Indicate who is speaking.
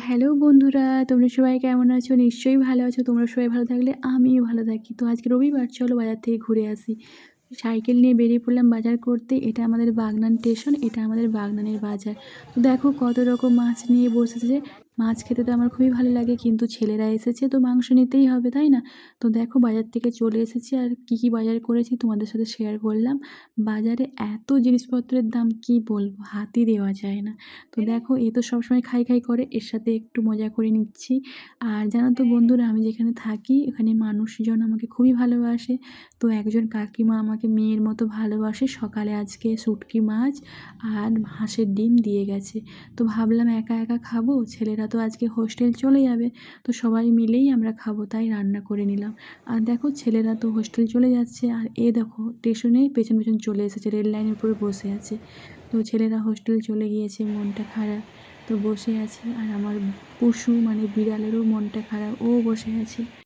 Speaker 1: Hello বন্ধুরা, তোমরা সবাই কেমন আছো? নিশ্চয়ই ভালো আছো। তোমরা সবাই ভালো থাকলে আমিও ভালো থাকি। তো আজকে রবিবার, চলো বাজার থেকে ঘুরে আসি। সাইকেল নিয়ে বেরিয়ে পড়লাম বাজার করতে। এটা আমাদের বাগনান স্টেশন, এটা আমাদের বাগনানের বাজার। তো দেখো কত রকম মাছ নিয়ে বসেছে। মাছ খেতে তো আমার খুবই ভালো লাগে, কিন্তু ছেলেরা এসেছে তো মাংস নিতেই হবে, তাই না? তো দেখো বাজার থেকে চলে এসেছি, আর কি কি বাজার করেছি তোমাদের সাথে শেয়ার করলাম। বাজারে এত জিনিসপত্রের দাম কি বলবো, হাতই দেওয়া যায় না। তো দেখো এ তো সবসময় খাই খাই করে, এর সাথে একটু মজা করে নিচ্ছি। আর জানো তো বন্ধুরা, আমি যেখানে থাকি এখানে মানুষজন আমাকে খুবই ভালোবাসে। তো একজন কাকিমা আমাকে মেয়ের মতো ভালোবাসে। সকালে আজকে শুটকি মাছ আর হাঁসের ডিম দিয়ে গেছে। তো ভাবলাম একা একা খাবো, ছেলেরা তো আজকে হোস্টেল চলে যাবে, তো সবাই মিলেই আমরা খাবো, তাই রান্না করে নিলাম। আর দেখো ছেলেরা তো হোস্টেল চলে যাচ্ছে, আর এ দেখো স্টেশনে পেছন পেছন চলে এসেছে, রেল লাইনের উপরে বসে আছে। তো ছেলেরা হোস্টেল চলে গিয়েছে, মনটা খারাপ, তো বসে আছে। আর আমার পশু মানে বিড়ালেরও মনটা খারাপ, ও বসে আছে।